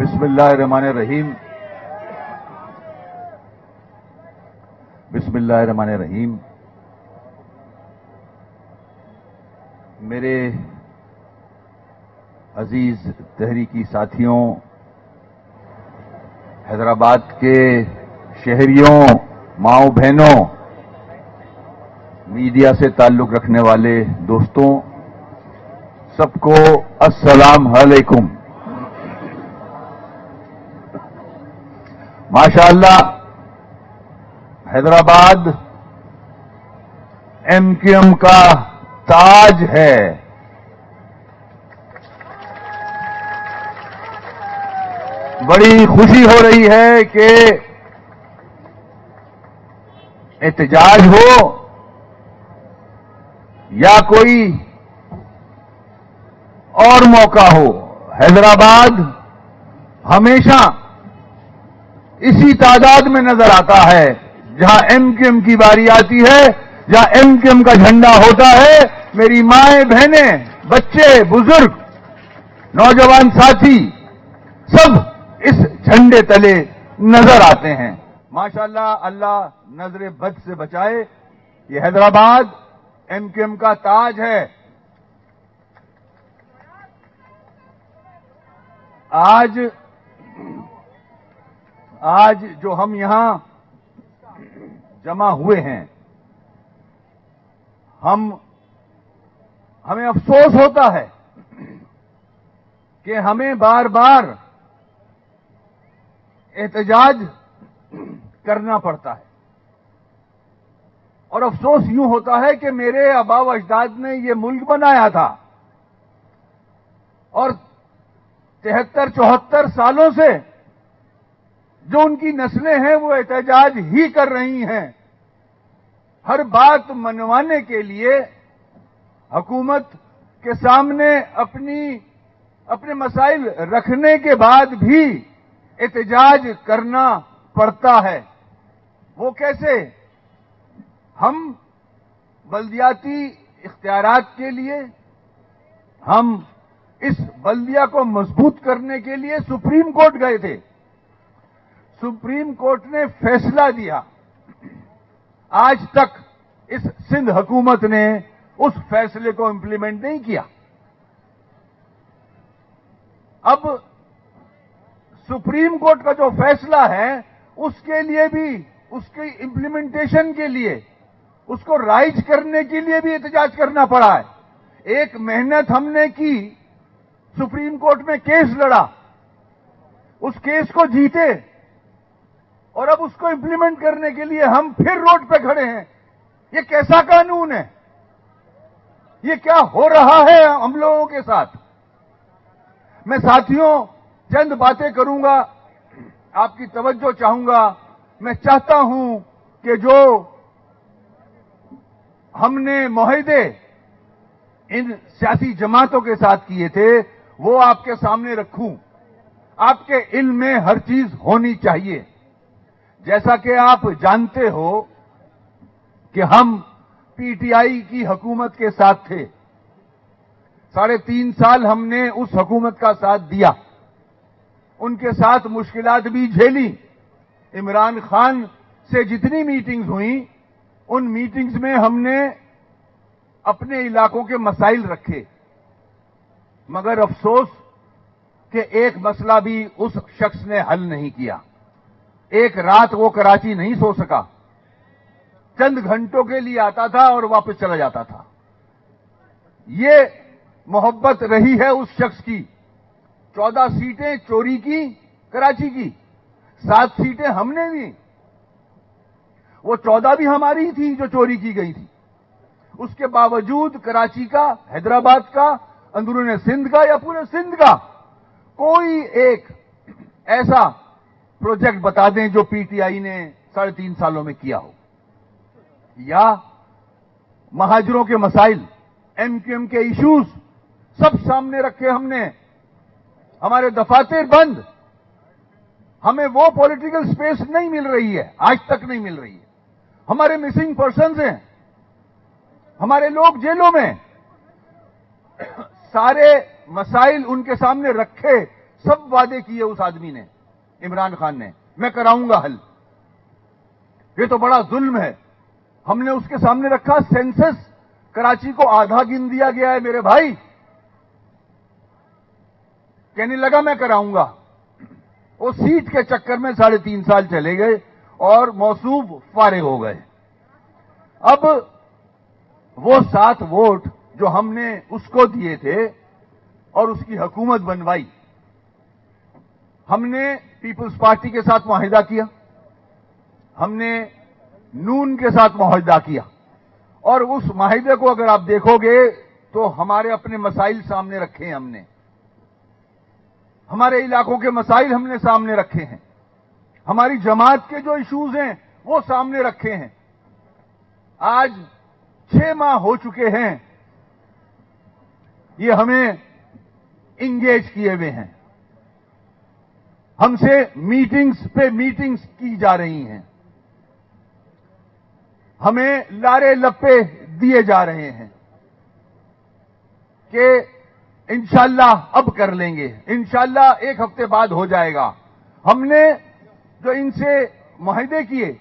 بسم اللہ الرحمن الرحیم. بسم اللہ الرحمن الرحیم. میرے عزیز تحریکی ساتھیوں، حیدرآباد کے شہریوں، ماؤں بہنوں، میڈیا سے تعلق رکھنے والے دوستوں، سب کو السلام علیکم. ماشاءاللہ حیدرآباد ایم کیو ایم کا تاج ہے. بڑی خوشی ہو رہی ہے کہ احتجاج ہو یا کوئی اور موقع ہو، حیدرآباد ہمیشہ اسی تعداد میں نظر آتا ہے. جہاں ایم کیو ایم کی باری آتی ہے، جہاں ایم کیو ایم کا جھنڈا ہوتا ہے، میری مائیں بہنیں، بچے، بزرگ، نوجوان ساتھی سب اس جھنڈے تلے نظر آتے ہیں. ماشاءاللہ اللہ نظر بد سے بچائے. یہ حیدرآباد ایم کیو ایم کا تاج ہے. آج جو ہم یہاں جمع ہوئے ہیں، ہمیں افسوس ہوتا ہے کہ ہمیں بار بار احتجاج کرنا پڑتا ہے. اور افسوس یوں ہوتا ہے کہ میرے آباء و اجداد نے یہ ملک بنایا تھا اور 73-74 سالوں سے جو ان کی نسلیں ہیں وہ احتجاج ہی کر رہی ہیں. ہر بات منوانے کے لیے حکومت کے سامنے اپنے مسائل رکھنے کے بعد بھی احتجاج کرنا پڑتا ہے. وہ کیسے؟ ہم بلدیاتی اختیارات کے لیے، ہم اس بلدیہ کو مضبوط کرنے کے لیے سپریم کورٹ گئے تھے. سپریم کورٹ نے فیصلہ دیا. آج تک اس سندھ حکومت نے اس فیصلے کو امپلیمنٹ نہیں کیا. اب سپریم کورٹ کا جو فیصلہ ہے اس کے لیے بھی، اس کی امپلیمنٹیشن کے لیے، اس کو رائج کرنے کے لیے بھی احتجاج کرنا پڑا ہے. ایک محنت ہم نے کی، سپریم کورٹ میں کیس لڑا، اس کیس کو جیتے، اور اب اس کو امپلیمنٹ کرنے کے لیے ہم پھر روڈ پہ کھڑے ہیں. یہ کیسا قانون ہے؟ یہ کیا ہو رہا ہے ہم لوگوں کے ساتھ؟ میں ساتھیوں چند باتیں کروں گا، آپ کی توجہ چاہوں گا. میں چاہتا ہوں کہ جو ہم نے معاہدے ان سیاسی جماعتوں کے ساتھ کیے تھے وہ آپ کے سامنے رکھوں. آپ کے علم میں ہر چیز ہونی چاہیے. جیسا کہ آپ جانتے ہو کہ ہم پی ٹی آئی کی حکومت کے ساتھ تھے. 3.5 سال ہم نے اس حکومت کا ساتھ دیا، ان کے ساتھ مشکلات بھی جھیلی. عمران خان سے جتنی میٹنگز ہوئیں ان میٹنگز میں ہم نے اپنے علاقوں کے مسائل رکھے، مگر افسوس کہ ایک مسئلہ بھی اس شخص نے حل نہیں کیا. ایک رات وہ کراچی نہیں سو سکا. چند گھنٹوں کے لیے آتا تھا اور واپس چلا جاتا تھا. یہ محبت رہی ہے اس شخص کی. 14 سیٹیں چوری کی کراچی کی، 7 سیٹیں ہم نے دی. وہ 14 بھی ہماری تھی جو چوری کی گئی تھی. اس کے باوجود کراچی کا، حیدرآباد کا، اندرون سندھ کا یا پورے سندھ کا کوئی ایک ایسا پروجیکٹ بتا دیں جو پی ٹی آئی نے 3.5 سالوں میں کیا ہو. یا مہاجروں کے مسائل، ایم کیو ایم کے ایشوز سب سامنے رکھے ہم نے. ہمارے دفاتر بند. ہمیں وہ پولیٹیکل سپیس نہیں مل رہی ہے، آج تک نہیں مل رہی ہے. ہمارے مسنگ پرسنز ہیں، ہمارے لوگ جیلوں میں. سارے مسائل ان کے سامنے رکھے، सब वादे किए उस आदमी ने, इमरान खान ने, मैं कराऊंगा हल। ये तो बड़ा जुल्म है। हमने उसके सामने रखा सेंसस, कराची को आधा गिन दिया गया है मेरे भाई। कहने लगा मैं कराऊंगा। वो सीट के चक्कर में 3.5 साल चले गए और मौसूफ फारिग हो गए। अब वो 7 वोट जो हमने उसको दिए थे और उसकी हुकूमत बनवाई, हमने पीपल्स पार्टी के साथ मुआहिदा किया, हमने नून के साथ मुआहिदा किया, और उस मुआहिदे को अगर आप देखोगे तो हमारे अपने मसाइल सामने रखे हैं हमने, हमारे इलाकों के मसाइल हमने सामने रखे हैं, हमारी जमात के जो इश्यूज हैं वो सामने रखे हैं। आज 6 माह हो चुके हैं ये हमें इंगेज किए हुए हैं, हमसे मीटिंग्स पे मीटिंग्स की जा रही हैं, हमें लारे लप्पे दिए जा रहे हैं कि इंशाअल्लाह अब कर लेंगे, इंशाअल्लाह 1 हफ्ते बाद हो जाएगा। हमने जो इनसे मुआहिदे किए,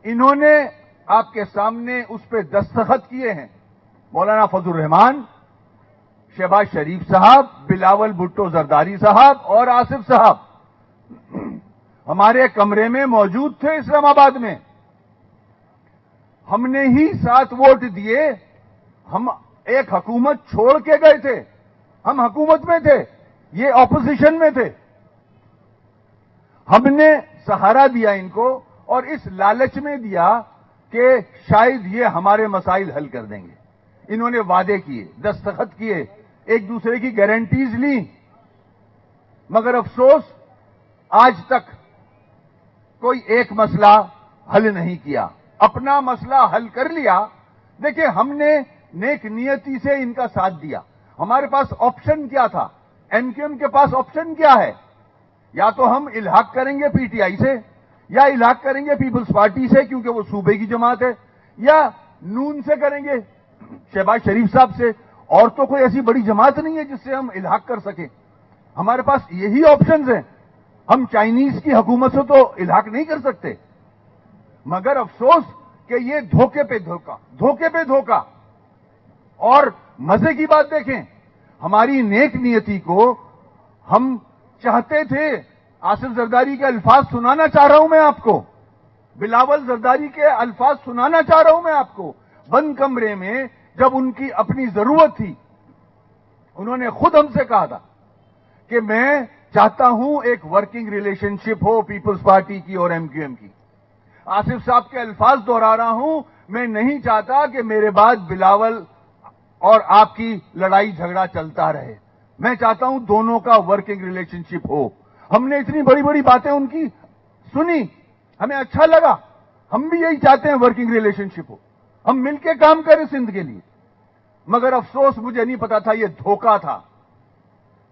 इन्होंने आपके सामने उस पर दस्तखत किए हैं। मौलाना फजल रहमान, शहबाज शरीफ साहब, बिलावल भुट्टो जरदारी साहब और आसिफ साहब हमारे कमरे में मौजूद थे इस्लामाबाद में। हमने ही 7 वोट दिए। हम एक हुकूमत छोड़ के गए थे, हम हुकूमत में थे, ये ऑपोजिशन में थे। हमने सहारा दिया इनको और इस लालच में दिया कि शायद ये हमारे मसाइल हल कर देंगे। इन्होंने वादे किए, दस्तखत किए, एक दूसरे की गारंटीज ली, मगर अफसोस आज तक कोई एक मसला हल नहीं किया। अपना मसला हल कर लिया। देखिए, हमने नेक नियति से इनका साथ दिया। हमारे पास ऑप्शन क्या था? एमक्यूएम के पास ऑप्शन क्या है? या तो हम इल्हाक करेंगे पीटीआई से, या इल्हाक करेंगे पीपल्स पार्टी से क्योंकि वो सूबे की जमात है, या नून से करेंगे शहबाज शरीफ साहब से। और तो कोई ऐसी बड़ी जमात नहीं है जिससे हम इल्हाक कर सके। हमारे पास यही ऑप्शंस हैं। हम चाइनीज की हुकूमत से तो इल्हाक नहीं कर सकते। मगर अफसोस कि ये धोखे पे धोखा, धोखे पे धोखा। और मजे की बात देखें, हमारी नेक नियति को हम चाहते थे। आसिफ जरदारी के अल्फाज सुनाना चाह रहा हूं मैं आपको, बिलावल जरदारी के अल्फाज सुनाना चाह रहा हूं मैं आपको। बंद कमरे में जब उनकी अपनी जरूरत थी, उन्होंने खुद हमसे कहा था कि मैं चाहता हूं एक वर्किंग रिलेशनशिप हो पीपल्स पार्टी की और एमक्यूएम की। आसिफ साहब के अल्फाज दोहरा रहा हूं, मैं नहीं चाहता कि मेरे बाद बिलावल और आपकी लड़ाई झगड़ा चलता रहे। मैं चाहता हूं दोनों का वर्किंग रिलेशनशिप हो। हमने इतनी बड़ी बड़ी बातें उनकी सुनी, हमें अच्छा लगा। हम भी यही चाहते हैं, वर्किंग रिलेशनशिप हो, हम मिलकर काम करें सिंध के लिए। मगर अफसोस, मुझे नहीं पता था ये धोखा था।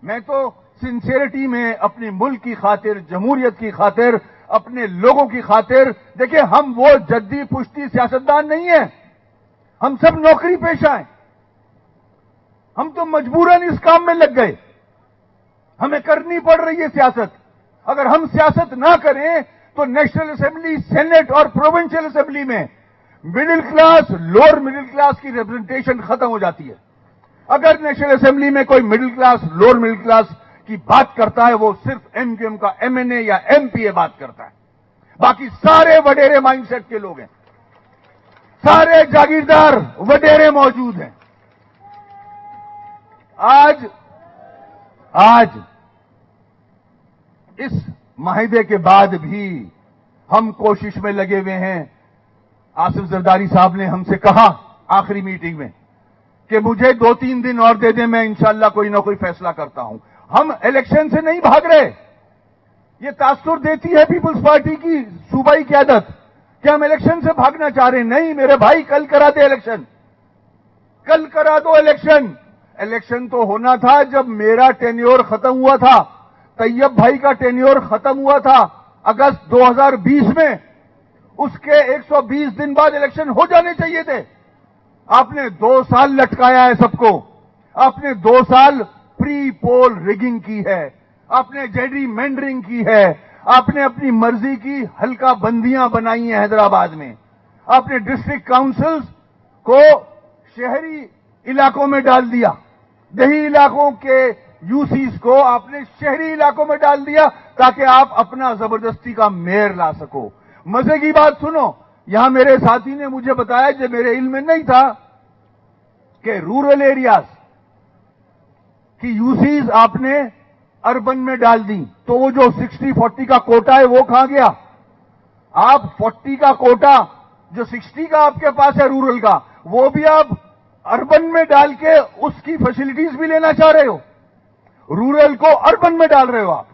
मैं तो सिंसियरिटी में अपनी मुल्क की खातिर, जमहूरियत की खातिर, अपने लोगों की खातिर, देखिए हम वो जद्दी पुश्ती सियासतदान नहीं है, हम सब नौकरी पेशा हैं। हम तो मजबूरन इस काम में लग गए, हमें करनी पड़ रही है सियासत। अगर हम सियासत ना करें तो नेशनल असेंबली, सेनेट और प्रोविंशियल असेंबली में middle class, lower middle class की रिप्रेजेंटेशन खत्म हो जाती है। अगर नेशनल असेंबली में कोई middle class, lower middle class की बात करता है, वो सिर्फ एमक्यूएम का एमएनए या एमपीए बात करता है। बाकी सारे वडेरे माइंडसेट के लोग हैं, सारे जागीरदार वडेरे मौजूद हैं। आज इस माहिदे के बाद भी हम कोशिश में लगे हुए हैं। आसिफ जरदारी साहब ने हमसे कहा आखिरी मीटिंग में कि मुझे 2-3 दिन और दे दें, मैं इंशाअल्लाह कोई ना कोई फैसला करता हूं। हम इलेक्शन से नहीं भाग रहे। ये तासुर देती है पीपल्स पार्टी की सूबाई क़यादत कि हम इलेक्शन से भागना चाह रहे हैं। नहीं मेरे भाई, कल करा दे इलेक्शन, कल करा दो इलेक्शन। इलेक्शन तो होना था जब मेरा टेन्योर खत्म हुआ था, तैयब भाई का टेन्योर खत्म हुआ था अगस्त 2020 में। उसके 120 दिन बाद इलेक्शन हो जाने चाहिए थे। आपने 2 साल लटकाया है सबको। आपने 2 साल प्री पोल रिगिंग की है, आपने जेडी मेंडरिंग की है, आपने अपनी मर्जी की हल्का बंदियां बनाई हैं हैदराबाद में, आपने डिस्ट्रिक्ट काउंसिल्स को शहरी इलाकों में डाल दिया, देही इलाकों के यूसीज को आपने शहरी इलाकों में डाल दिया ताकि आप अपना जबरदस्ती का मेयर ला सको। मजे की बात सुनो, यहां मेरे साथी ने मुझे बताया, जो मेरे इल्म में नहीं था, कि रूरल एरियाज की यूसीज आपने अर्बन में डाल दी, तो वो जो 60-40 का कोटा है वो कहां गया? आप 40 का कोटा जो 60 का आपके पास है रूरल का, वो भी आप अर्बन में डाल के उसकी फैसिलिटीज भी लेना चाह रहे हो। रूरल को अर्बन में डाल रहे हो आप,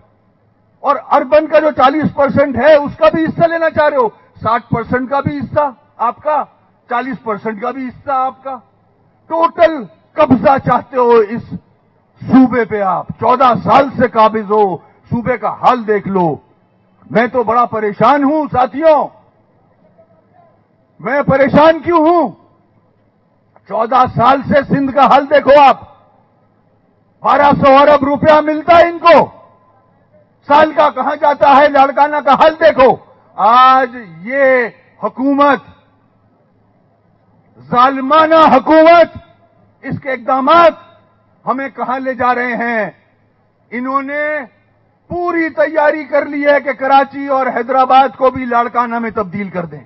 और अर्बन का जो 40% है उसका भी हिस्सा लेना चाह रहे हो। 60% का भी हिस्सा आपका, 40% का भी हिस्सा आपका, टोटल कब्जा चाहते हो इस सूबे पे। आप 14 साल से काबिज हो, सूबे का हाल देख लो। मैं तो बड़ा परेशान हूं साथियों। मैं परेशान क्यों हूं? 14 साल से सिंध का हाल देखो आप। 1200 अरब रुपया मिलता है इनको, साल का कहां जाता है? लाड़काना का हाल देखो। आज ये हुकूमत, जालिमाना हुकूमत, इसके इक़दामात हमें कहां ले जा रहे हैं? इन्होंने पूरी तैयारी कर ली है कि कराची और हैदराबाद को भी लाड़काना में तब्दील कर दें।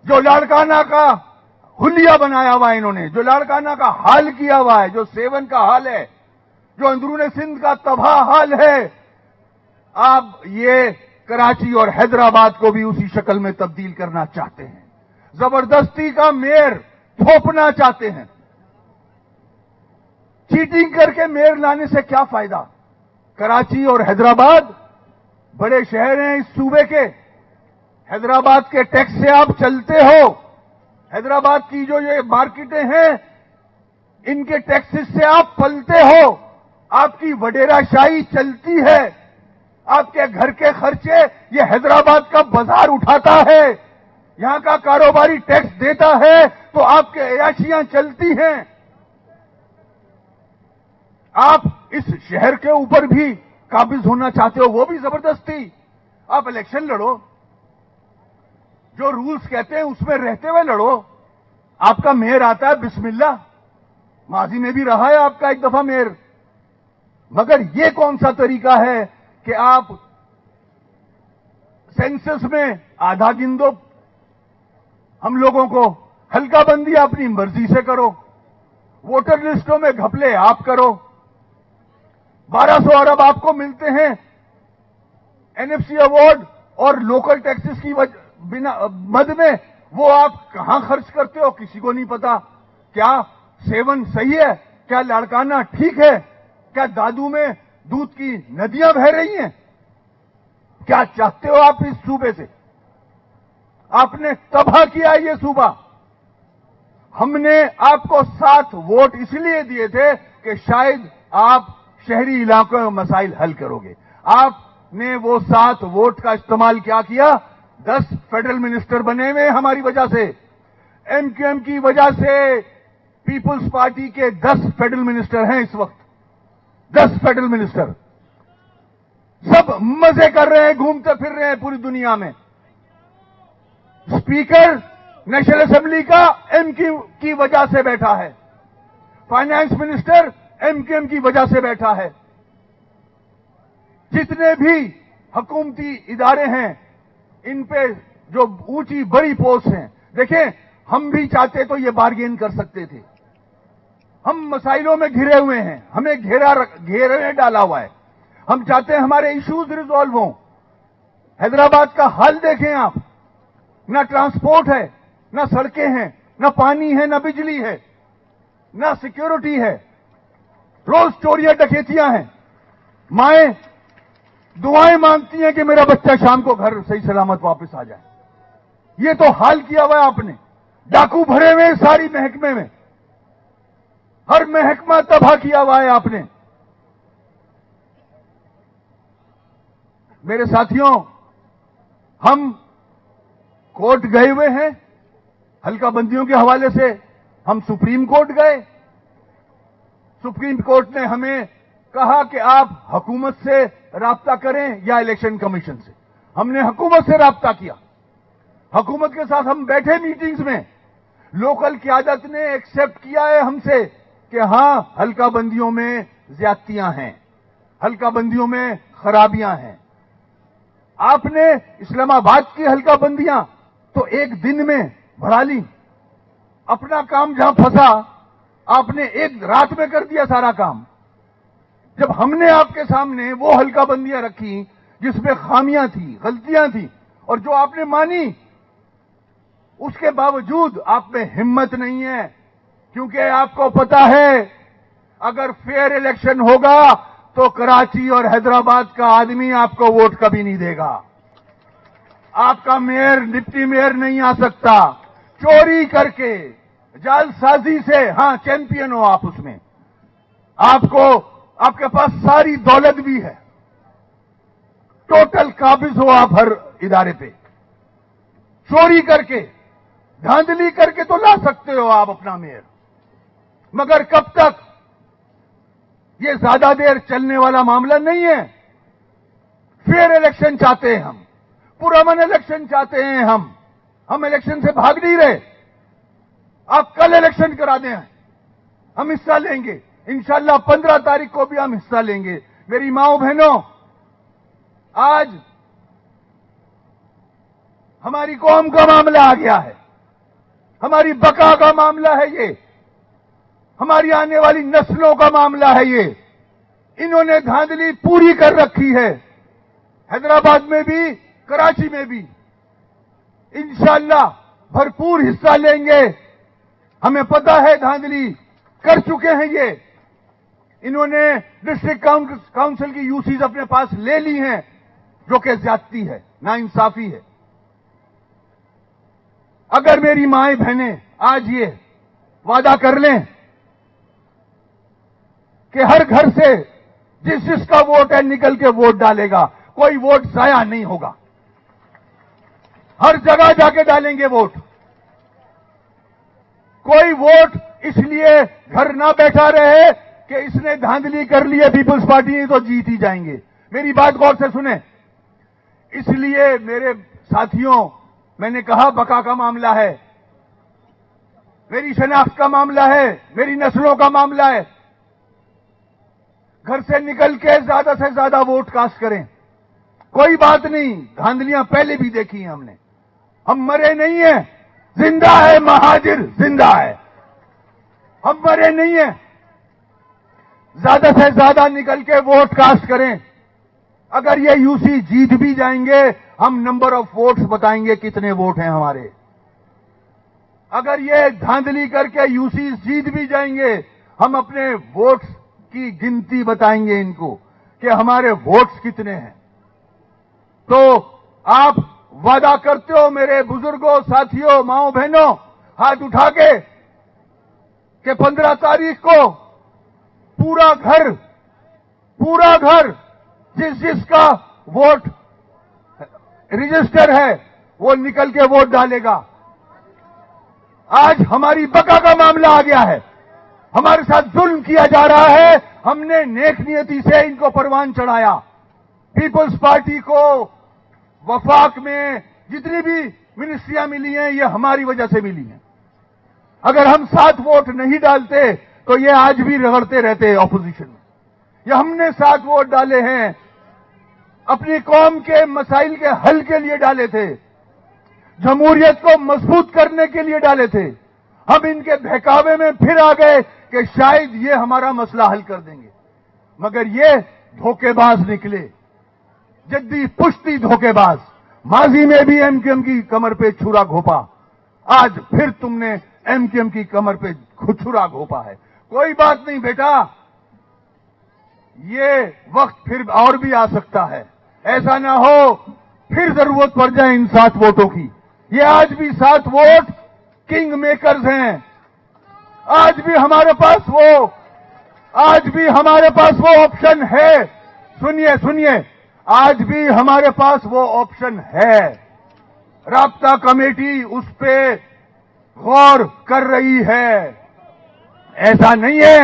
जो लाड़काना का हुलिया बनाया हुआ है इन्होंने, जो लाड़काना का हाल किया हुआ है, जो सेवन का हाल है, जो अंदरूने सिंध का तबाह हाल है, आप ये कराची और हैदराबाद को भी उसी शक्ल में तब्दील करना चाहते हैं। जबरदस्ती का मेयर थोपना चाहते हैं। चीटिंग करके मेयर लाने से क्या फायदा? कराची और हैदराबाद बड़े शहर हैं इस सूबे के। हैदराबाद के टैक्स से आप चलते हो। हैदराबाद की जो ये मार्केटें हैं, इनके टैक्सेस से आप पलते हो। आपकी वडेराशाही चलती है। आपके घर के खर्चे ये हैदराबाद का बाजार उठाता है। यहां का कारोबारी टैक्स देता है तो आपके अयाशियां चलती हैं। आप इस शहर के ऊपर भी काबिज होना चाहते हो, वो भी जबरदस्ती। आप इलेक्शन लड़ो, जो रूल्स कहते हैं उसमें रहते हुए लड़ो। आपका मेयर आता है, बिस्मिल्लाह, माजी में भी रहा है आपका एक दफा मेयर। मगर ये कौन सा तरीका है कि आप सेंसस में आधा गिन दो हम लोगों को, हल्का बंदी अपनी मर्जी से करो, वोटर लिस्टों में घपले आप करो। 1200 अरब आपको मिलते हैं एनएफसी अवार्ड और लोकल टैक्सेस की बिना मद में, वो आप कहां खर्च करते हो किसी को नहीं पता। क्या सेवन सही है? क्या लाड़काना ठीक है? क्या दादू में दूध की नदियां बह रही हैं? क्या चाहते हो आप इस सूबे से? आपने तबाह किया ये सूबा। हमने आपको 7 वोट इसलिए दिए थे कि शायद आप शहरी इलाकों में मसाइल हल करोगे। आपने वो 7 वोट का इस्तेमाल क्या किया? 10 फेडरल मिनिस्टर बने हुए हमारी वजह से, एमक्यूएम की वजह से। पीपुल्स पार्टी के 10 फेडरल मिनिस्टर हैं इस वक्त, 10 फेडरल मिनिस्टर। सब मजे कर रहे हैं, घूमते फिर रहे हैं पूरी दुनिया में। स्पीकर नेशनल असेंबली का एमक्यू की वजह से बैठा है, फाइनेंस मिनिस्टर एमक्यूएम की वजह से बैठा है। जितने भी हुकूमती इदारे हैं, इन पे जो ऊंची बड़ी पोस्ट हैं, देखें, हम भी चाहते तो ये बार्गेन कर सकते थे। हम मसाइलों में घिरे हुए हैं, हमें घेरे डाला हुआ है। हम चाहते हैं हमारे इश्यूज रिजॉल्व हों। हैदराबाद का हाल देखें आप, ना ट्रांसपोर्ट है, ना सड़कें हैं, ना पानी है, ना बिजली है, ना सिक्योरिटी है। रोज चोरियां डकैतियां हैं। माएं दुआएं मांगती हैं कि मेरा बच्चा शाम को घर सही सलामत वापस आ जाए। ये तो हाल किया हुआ है आपने। डाकू भरे हुए सारी महकमे में, हर महकमा तबाह किया हुआ है आपने। मेरे साथियों, हम कोर्ट गए हुए हैं, हल्का बंदियों के हवाले से हम सुप्रीम कोर्ट गए। सुप्रीम कोर्ट ने हमें कहा कि आप हुकूमत से राब्ता करें या इलेक्शन कमीशन से। हमने हुकूमत से राब्ता किया। हुकूमत के साथ हम बैठे मीटिंग्स में। लोकल क़यादत ने एक्सेप्ट किया है हमसे कि हां, हल्का बंदियों में ज्यादतियां हैं, हल्का बंदियों में खराबियां हैं। आपने इस्लामाबाद की हल्का बंदियां तो एक दिन में बढ़ा ली। अपना काम जहां फंसा आपने एक रात में कर दिया सारा काम। जब हमने आपके सामने वो हल्का बंदियां रखी जिसमें खामियां थी, गलतियां थी, और जो आपने मानी, उसके बावजूद आप में हिम्मत नहीं है, क्योंकि आपको पता है अगर फेयर इलेक्शन होगा तो कराची और हैदराबाद का आदमी आपको वोट कभी नहीं देगा। आपका मेयर, डिप्टी मेयर नहीं आ सकता। चोरी करके, जालसाजी से, हां चैंपियन हो आप उसमें, आपके पास सारी दौलत भी है, टोटल काबिज हो आप हर इदारे पे। चोरी करके, धांधली करके तो ला सकते हो आप अपना मेयर, मगर कब तक? ये ज्यादा देर चलने वाला मामला नहीं है। फेयर इलेक्शन चाहते हैं हम, पुरअमन इलेक्शन चाहते हैं हम इलेक्शन से भाग नहीं रहे। आप कल इलेक्शन करा दें, हम हिस्सा लेंगे इंशाअल्लाह। 15 तारीख को भी हम हिस्सा लेंगे। मेरी माओ बहनों, आज हमारी कौम का मामला आ गया है, हमारी बका का मामला है ये, हमारी आने वाली नस्लों का मामला है ये। इन्होंने धांधली पूरी कर रखी है, हैदराबाद में भी, कराची में भी। इंशाअल्लाह भरपूर हिस्सा लेंगे। हमें पता है धांधली कर चुके हैं ये। इन्होंने डिस्ट्रिक्ट काउंसिल की यूसीज अपने पास ले ली हैं, जो कि ज्यादती है, नाइंसाफी है। अगर मेरी माएं बहनें आज ये वादा कर लें कि हर घर से जिसका वोट है निकल के वोट डालेगा, कोई वोट जाया नहीं होगा, हर जगह जाके डालेंगे वोट। कोई वोट इसलिए घर ना बैठा रहे कि इसने धांधली कर ली है पीपल्स पार्टी ने तो जीत ही जाएंगे। मेरी बात गौर से सुने। इसलिए मेरे साथियों, मैंने कहा बका का मामला है, मेरी शनाख्त का मामला है, मेरी नस्लों का मामला है। घर से निकल के ज्यादा से ज्यादा वोट कास्ट करें। कोई बात नहीं, धांधलियां पहले भी देखी हैं हमने। हम मरे नहीं हैं, जिंदा है महाजिर, जिंदा है, हम मरे नहीं हैं। ज्यादा से ज्यादा निकल के वोट कास्ट करें। अगर ये यूसी जीत भी जाएंगे, हम नंबर ऑफ वोट्स बताएंगे कितने वोट हैं हमारे। अगर ये धांधली करके यूसी जीत भी जाएंगे, हम अपने वोट्स की गिनती बताएंगे इनको कि हमारे वोट्स कितने हैं। तो आप वादा करते हो मेरे बुजुर्गों, साथियों, माओ बहनों, हाथ उठा के कि 15 तारीख को पूरा घर जिसका वोट रजिस्टर है वो निकल के वोट डालेगा। आज हमारी बका का मामला आ गया है, हमारे साथ जुल्म किया जा रहा है। हमने नेक नियति से इनको परवान चढ़ाया। पीपल्स पार्टी को वफाक में जितनी भी मिनिस्ट्रियां मिली हैं, ये हमारी वजह से मिली हैं। अगर हम 7 वोट नहीं डालते तो ये आज भी रगड़ते रहते ऑपोजिशन में। ये हमने 7 वोट डाले हैं, अपनी कौम के मसाइल के हल के लिए डाले थे, जमहूरियत को मजबूत करने के लिए डाले थे। हम इनके बहकावे में फिर आ गए कि शायद ये हमारा मसला हल कर देंगे, मगर ये धोखेबाज निकले, जद्दी पुश्ती धोखेबाज। माजी में भी एमक्यूएम की कमर पे छुरा घोपा, आज फिर तुमने एमक्यूएम की कमर पे छुरा घोपा है। कोई बात नहीं बेटा, ये वक्त फिर और भी आ सकता है। ऐसा ना हो फिर जरूरत पड़ जाए इन 7 वोटों की। ये आज भी 7 वोट किंग मेकर्स हैं। आज भी हमारे पास वो ऑप्शन है। सुनिए, आज भी हमारे पास वो ऑप्शन है। राब्ता कमेटी उस पे गौर कर रही है। ऐसा नहीं है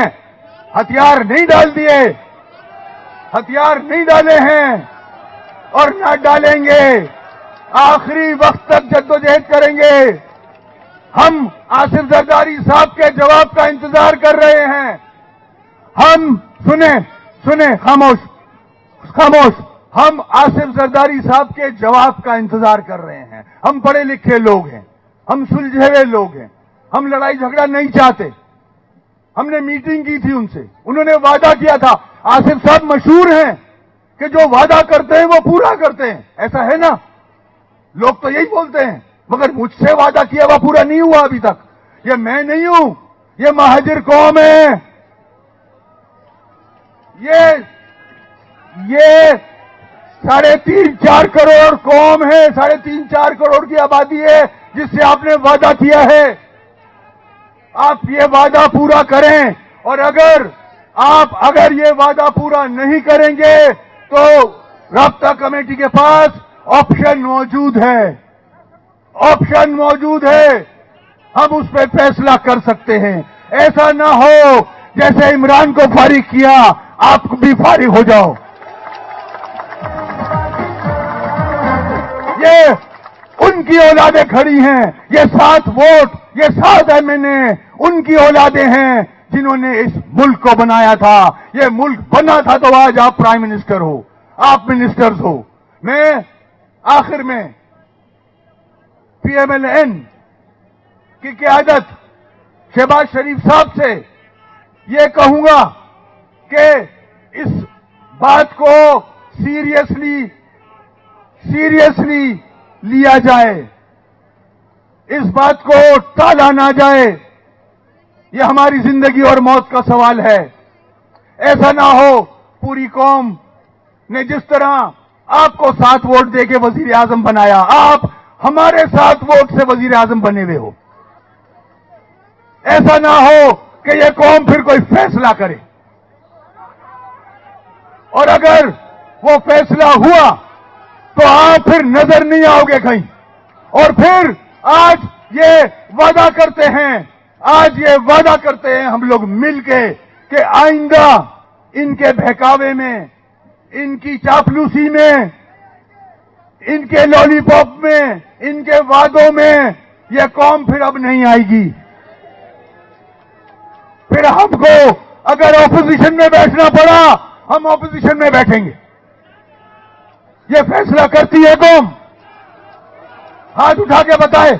हथियार नहीं डाल दिए, हथियार नहीं डाले हैं और न डालेंगे। आखिरी वक्त तक जद्दोजहद करेंगे। हम आसिफ जरदारी साहब के जवाब का इंतजार कर रहे हैं। हम सुने खामोश, हम आसिफ जरदारी साहब के जवाब का इंतजार कर रहे हैं। हम पढ़े लिखे लोग हैं, हम सुलझे हुए लोग हैं, हम लड़ाई झगड़ा नहीं चाहते। हमने मीटिंग की थी उनसे, उन्होंने वादा किया था। आसिफ साहब मशहूर हैं कि जो वादा करते हैं वो पूरा करते हैं, ऐसा है ना? लोग तो यही बोलते हैं, मगर मुझसे वादा किया हुआ पूरा नहीं हुआ अभी तक। ये मैं नहीं हूं, ये महाजिर कौम है। ये 3.5-4 करोड़ कौम है, 3.5-4 करोड़ की आबादी है जिससे आपने वादा किया है। आप ये वादा पूरा करें, और अगर ये वादा पूरा नहीं करेंगे तो राब्ता कमेटी के पास ऑप्शन मौजूद है, हम उस पर फैसला कर सकते हैं। ऐसा ना हो जैसे इमरान को फारिग किया, आप भी फारिग हो जाओ। ये उनकी औलादें खड़ी हैं, ये 7 वोट, ये 7 एमएनए उनकी औलादें हैं जिन्होंने इस मुल्क को बनाया था। ये मुल्क बना था तो आज आप प्राइम मिनिस्टर हो, आप मिनिस्टर्स हो। मैं आखिर में पीएमएलएन की क़यादत शहबाज शरीफ साहब से ये कहूंगा कि इस बात को सीरियसली लिया जाए, इस बात को टाला ना जाए। ये हमारी जिंदगी और मौत का सवाल है। ऐसा ना हो पूरी कौम ने जिस तरह आपको 7 वोट देके वजीर आजम बनाया, आप हमारे 7 वोट से वजीर आजम बने हुए हो। ऐसा ना हो कि ये कौम फिर कोई फैसला करे, और अगर वो फैसला हुआ तो आप फिर नजर नहीं आओगे कहीं। और फिर आज ये वादा करते हैं हम लोग मिलके कि आइंदा इनके बहकावे में, इनकी चापलूसी में, इनके लॉलीपॉप में, इनके वादों में ये कौम फिर अब नहीं आएगी। फिर हमको अगर ऑपोजिशन में बैठना पड़ा, हम ऑपोजिशन में बैठेंगे। ये फैसला करती है कौम, हाथ उठा के बताए।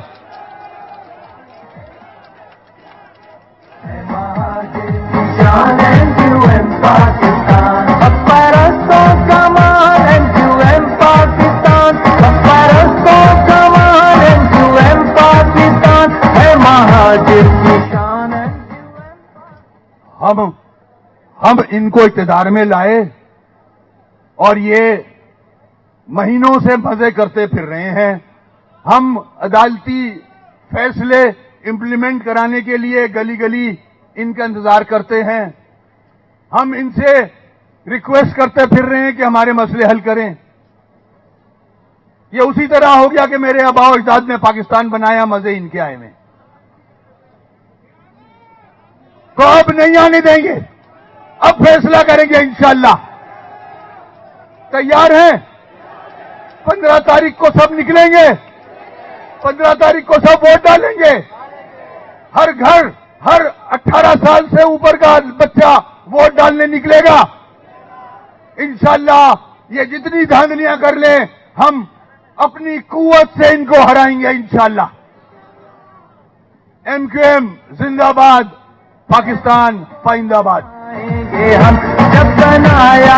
हम इनको इक़्तिदार में लाए और ये महीनों से मजे करते फिर रहे हैं। हम अदालती फैसले इंप्लीमेंट कराने के लिए गली गली इनका इंतजार करते हैं। हम इनसे रिक्वेस्ट करते फिर रहे हैं कि हमारे मसले हल करें। ये उसी तरह हो गया कि मेरे आबाओ अजदाद ने पाकिस्तान बनाया, मजे इनके आए में। तो अब नहीं आने देंगे, अब फैसला करेंगे इंशाअल्लाह। तैयार हैं? 15 तारीख को सब निकलेंगे, 15 तारीख को सब वोट डालेंगे। हर घर, हर 18 साल से ऊपर का बच्चा वोट डालने निकलेगा इंशाअल्लाह। ये जितनी धांधलियां कर ले, हम अपनी कुव्वत से इनको हराएंगे इंशाअल्लाह। MQM जिंदाबाद, पाकिस्तान पाइंदाबाद। हम जब बनाया